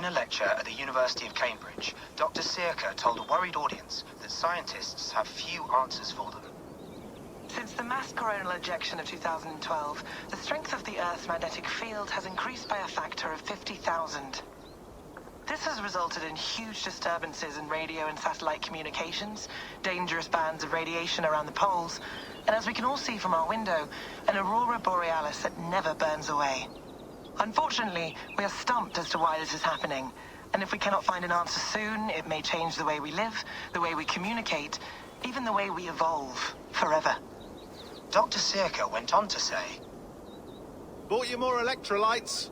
In a lecture at the University of Cambridge, Dr. Sirka told a worried audience that scientists have few answers for them. Since the mass coronal ejection of 2012, the strength of the Earth's magnetic field has increased by a factor of 50,000. This has resulted in huge disturbances in radio and satellite communications, dangerous bands of radiation around the poles, and as we can all see from our window, an aurora borealis that never burns away. Unfortunately, we are stumped as to why this is happening, and if we cannot find an answer soon, it may change the way we live, the way we communicate, even the way we evolve, forever. Dr. Sirka went on to say, Bought you more electrolytes?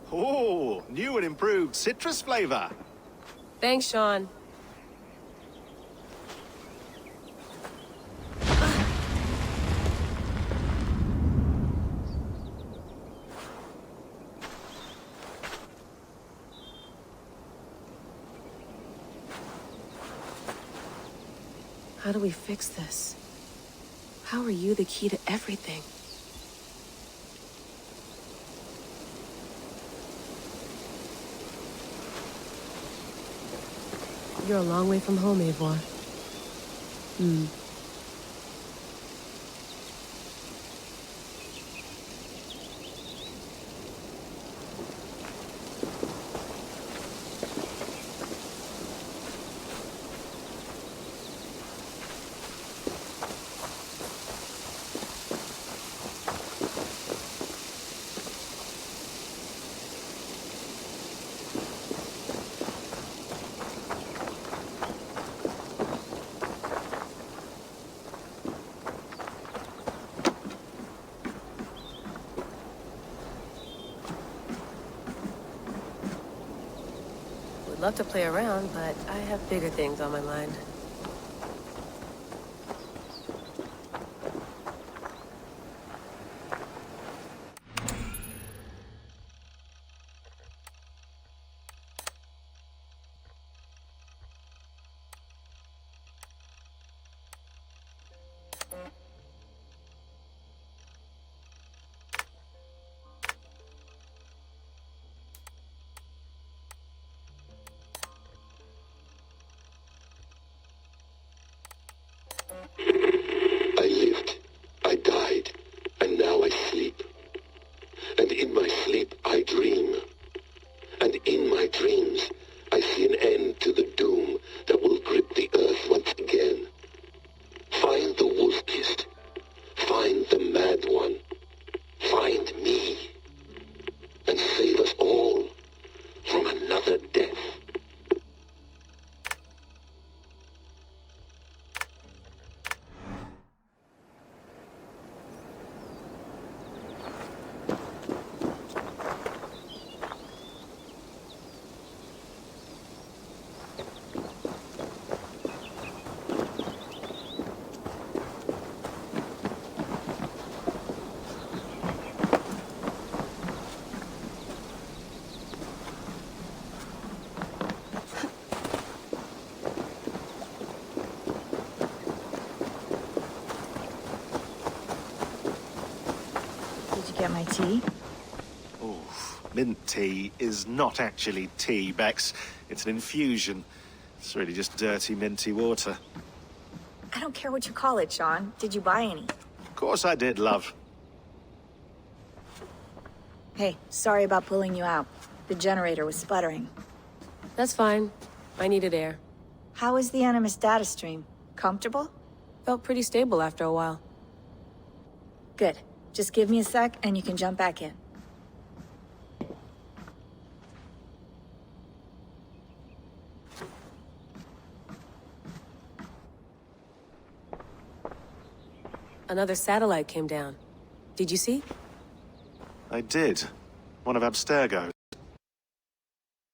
Oh, new and improved citrus flavor. Thanks, Sean. How do we fix this? How are you the key to everything? You're a long way from home, Eivor. Would love to play around, but I have bigger things on my mind. I lived, I died, and now I sleep. And in my sleep I dream. And in my dreams I see an end to the doom that will grip the earth once again. Find the wolf-kissed. Find the mad one. Find me. And save us all from another death. Get my tea? Oof. Mint tea is not actually tea, Bex. It's an infusion. It's really just dirty, minty water. I don't care what you call it, Sean. Did you buy any? Of course I did, love. Hey, sorry about pulling you out. The generator was sputtering. That's fine. I needed air. How is the Animus data stream? Comfortable? Felt pretty stable after a while. Good. Just give me a sec and you can jump back in. Another satellite came down. Did you see? I did. One of Abstergo's.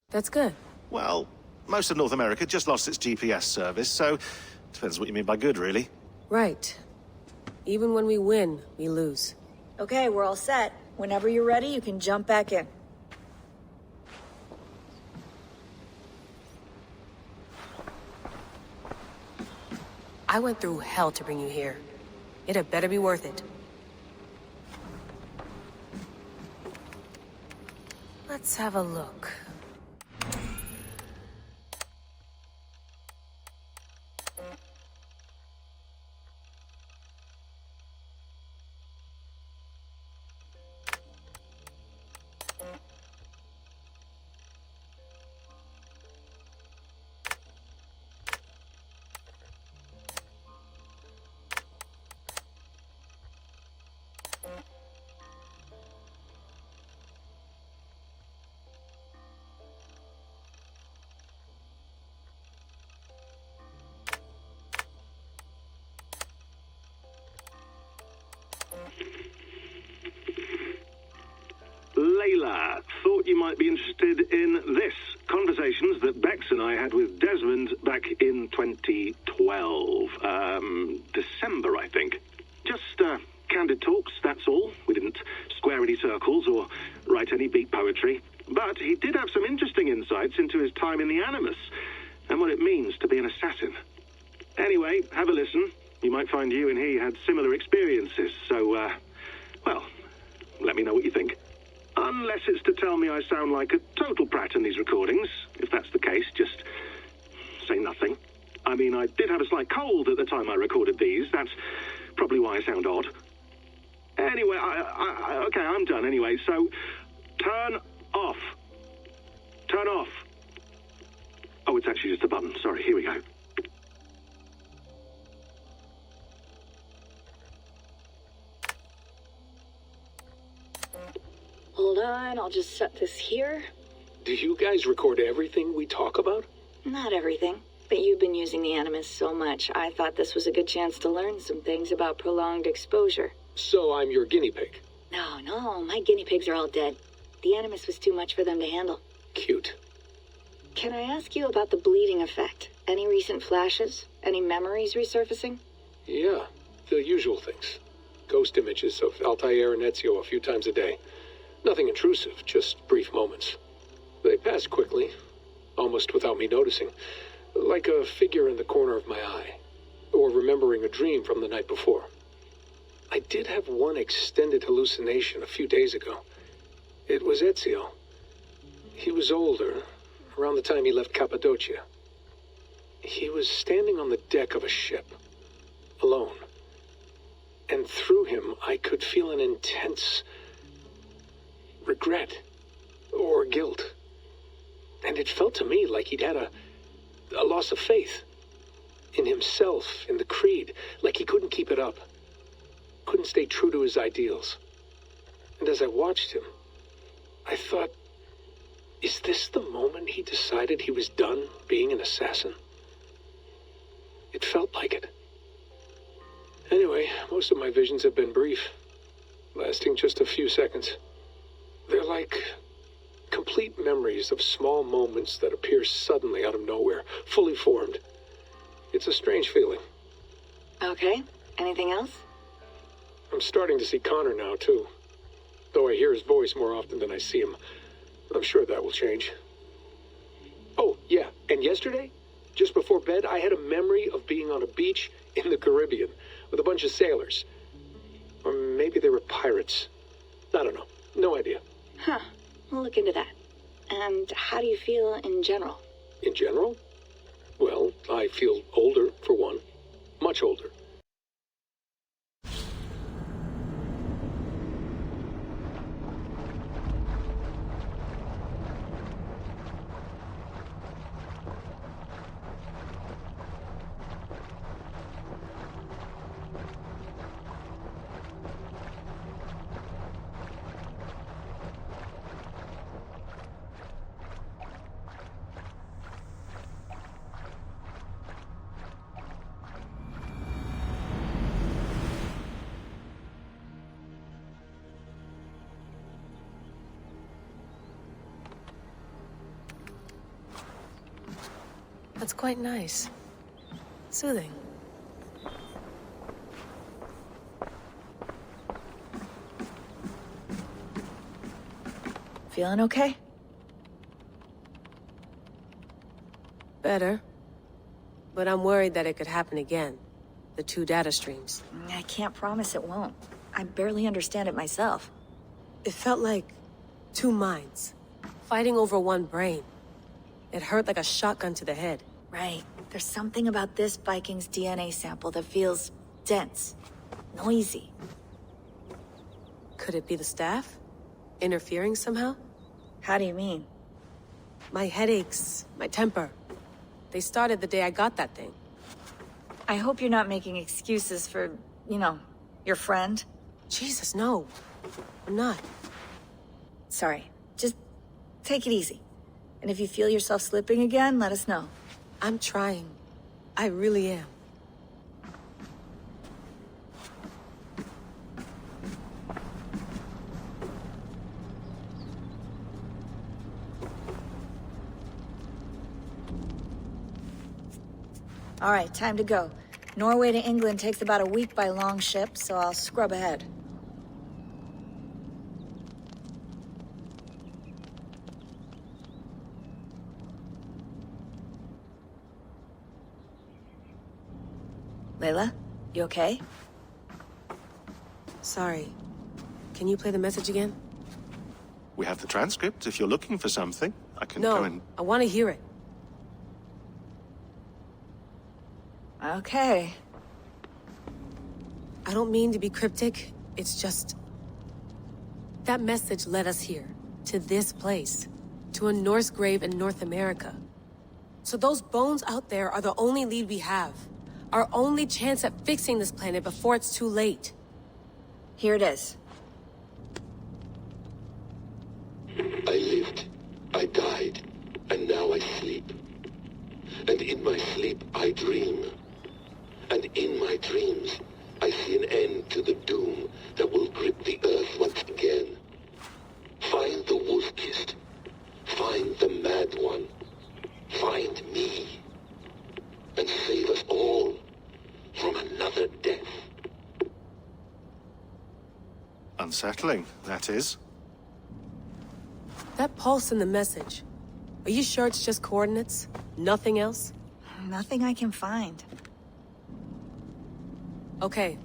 That's good. Well, most of North America just lost its GPS service, so depends what you mean by good, really. Right. Even when we win, we lose. Okay, we're all set. Whenever you're ready, you can jump back in. I went through hell to bring you here. It had better be worth it. Let's have a look. Layla, thought you might be interested in this. Conversations that Bex and I had with Desmond back in 2012. December, I think. Just, candid talks, that's all. We didn't square any circles or write any beat poetry. But he did have some interesting insights into his time in the Animus and what it means to be an assassin. Anyway, have a listen. You might find you and he had similar experiences, so, well, let me know what you think. Unless it's to tell me I sound like a total prat in these recordings. If that's the case, just say nothing. I mean, I did have a slight cold at the time I recorded these. That's probably why I sound odd. Anyway, okay, I'm done anyway, so turn off. Turn off. Oh, it's actually just a button. Sorry, here we go. Hold on, I'll just set this here. Do you guys record everything we talk about? Not everything, but you've been using the Animus so much, I thought this was a good chance to learn some things about prolonged exposure. So I'm your guinea pig. No, my guinea pigs are all dead. The Animus was too much for them to handle. Cute. Can I ask you about the bleeding effect? Any recent flashes? Any memories resurfacing? Yeah, the usual things. Ghost images of Altair and Ezio a few times a day. Nothing intrusive, just brief moments. They pass quickly, almost without me noticing, like a figure in the corner of my eye, or remembering a dream from the night before. I did have one extended hallucination a few days ago. It was Ezio. He was older, around the time he left Cappadocia. He was standing on the deck of a ship, alone. And through him, I could feel an intense regret or guilt. And it felt to me like he'd had a loss of faith in himself, in the creed, like he couldn't keep it up, couldn't stay true to his ideals. And as I watched him, I thought, is this the moment he decided he was done being an assassin? It felt like it. Anyway, most of my visions have been brief, lasting just a few seconds. They're like complete memories of small moments that appear suddenly out of nowhere, fully formed. It's a strange feeling. Okay, anything else? I'm starting to see Connor now, too. Though I hear his voice more often than I see him. I'm sure that will change. Oh, yeah, and yesterday, just before bed, I had a memory of being on a beach in the Caribbean with a bunch of sailors. Or maybe they were pirates. I don't know. No idea. Huh, we'll look into that. And how do you feel in general? In general? Well, I feel older, for one. Much older. That's quite nice. Soothing. Feeling okay? Better. But I'm worried that it could happen again. The two data streams. I can't promise it won't. I barely understand it myself. It felt like two minds, fighting over one brain. It hurt like a shotgun to the head. Right. There's something about this Viking's DNA sample that feels dense, noisy. Could it be the staff? Interfering somehow? How do you mean? My headaches, my temper. They started the day I got that thing. I hope you're not making excuses for, your friend. Jesus, no. I'm not. Sorry. Just take it easy. And if you feel yourself slipping again, let us know. I'm trying. I really am. All right, time to go. Norway to England takes about a week by long ship, so I'll scrub ahead. Layla, you okay? Sorry. Can you play the message again? We have the transcript. If you're looking for something, I can No, go and... I want to hear it. Okay. I don't mean to be cryptic. It's just... That message led us here. To this place. To a Norse grave in North America. So those bones out there are the only lead we have. Our only chance at fixing this planet before it's too late. Here it is. I lived, I died, and now I sleep. And in my sleep I dream. And in my dreams I see an end to the doom that will grip the earth once again. Find the wolf-kissed. Find the mad one. Find me. And save us all from another death. Unsettling, that is. That pulse in the message. Are you sure it's just coordinates? Nothing else? Nothing I can find. Okay,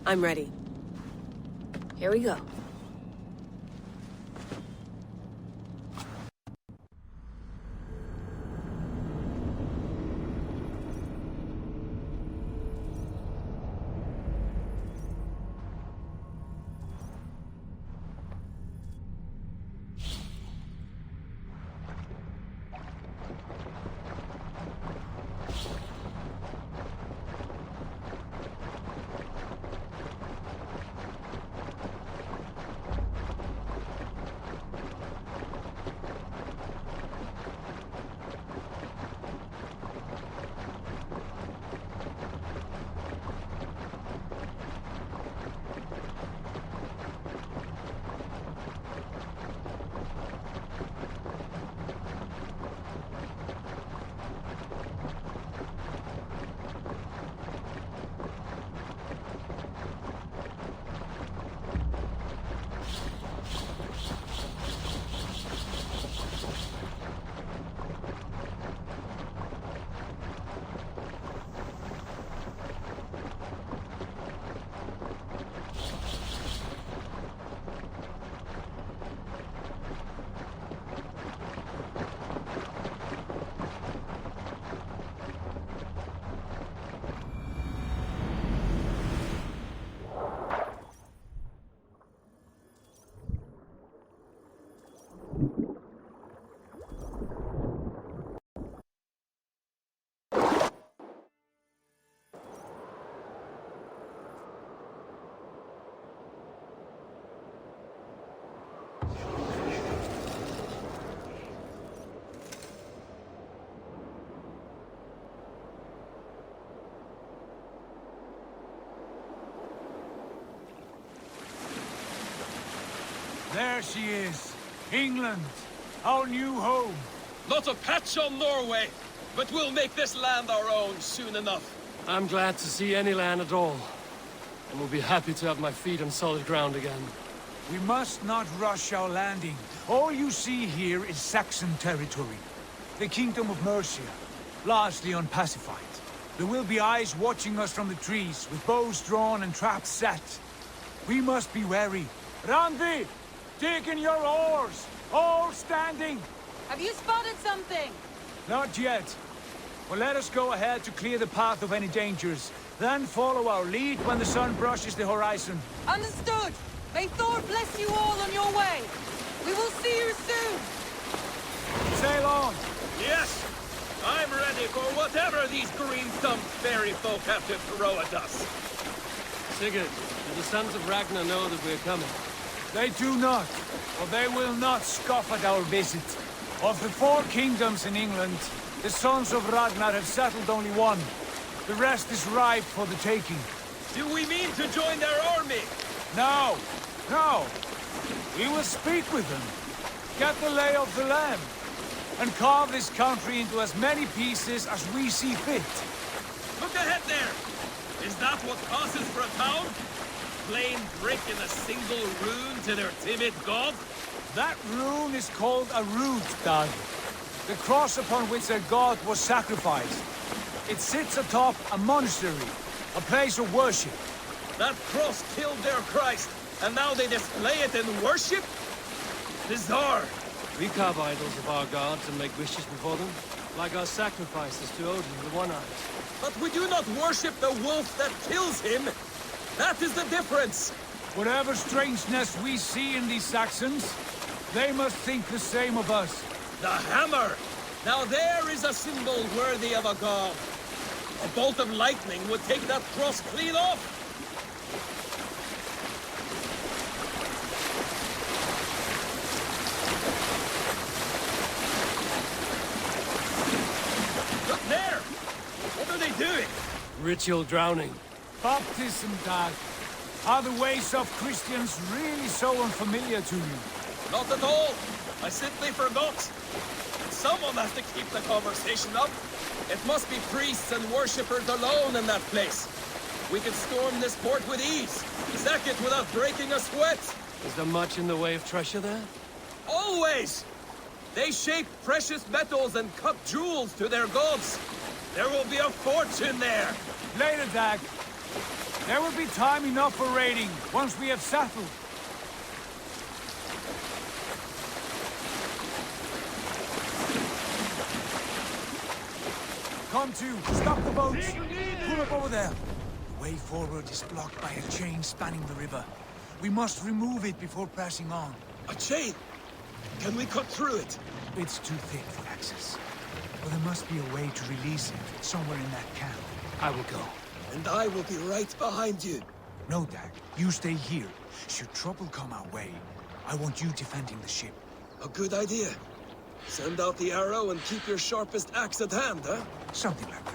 I'm ready. Here we go. There she is. England. Our new home. Not a patch on Norway, but we'll make this land our own soon enough. I'm glad to see any land at all. And will be happy to have my feet on solid ground again. We must not rush our landing. All you see here is Saxon territory. The Kingdom of Mercia, largely unpacified. There will be eyes watching us from the trees, with bows drawn and traps set. We must be wary. Randi! Dig in your oars! All standing! Have you spotted something? Not yet. Well, let us go ahead to clear the path of any dangers. Then follow our lead when the sun brushes the horizon. Understood! May Thor bless you all on your way! We will see you soon! Sail on! Yes! I'm ready for whatever these green-thumbed fairy folk have to throw at us. Sigurd, do the sons of Ragnar know that we're coming? They do not, for they will not scoff at our visit. Of the 4 kingdoms in England, the sons of Ragnar have settled only one. The rest is ripe for the taking. Do we mean to join their army? No, no. We will speak with them, get the lay of the land, and carve this country into as many pieces as we see fit. that what passes for a town? Plain brick in a single rune to their timid god? That rune is called a root, Dag. The cross upon which their god was sacrificed. It sits atop a monastery, a place of worship. That cross killed their Christ, and now they display it in worship? Bizarre. We carve idols of our gods and make wishes before them, like our sacrifices to Odin, the One-Eyed. But we do not worship the wolf that kills him. That is the difference. Whatever strangeness we see in these Saxons, they must think the same of us. The hammer! Now there is a symbol worthy of a god. A bolt of lightning would take that cross clean off. Look there! What are they doing? Ritual drowning. Baptism, Dag. Are the ways of Christians really so unfamiliar to you? Not at all. I simply forgot. Someone has to keep the conversation up. It must be priests and worshippers alone in that place. We can storm this port with ease. Sack it without breaking a sweat. Is there much in the way of treasure there? Always! They shape precious metals and cut jewels to their gods. There will be a fortune there. Later, Dag. There will be time enough for raiding, once we have settled. Come to, stop the boats! Pull up over there. The way forward is blocked by a chain spanning the river. We must remove it before passing on. A chain? Can we cut through it? It's too thick for access. But there must be a way to release it, somewhere in that camp. I will go. And I will be right behind you. No, Dag. You stay here. Should trouble come our way, I want you defending the ship. A good idea. Send out the arrow and keep your sharpest axe at hand, huh? Something like that.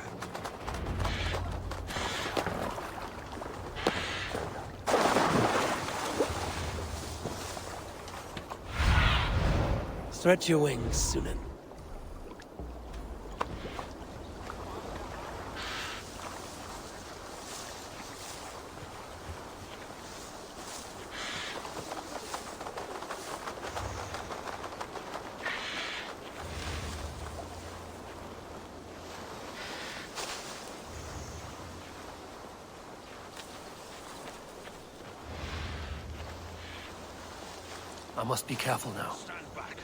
Stretch your wings, Sunan. I must be careful now. Stand back.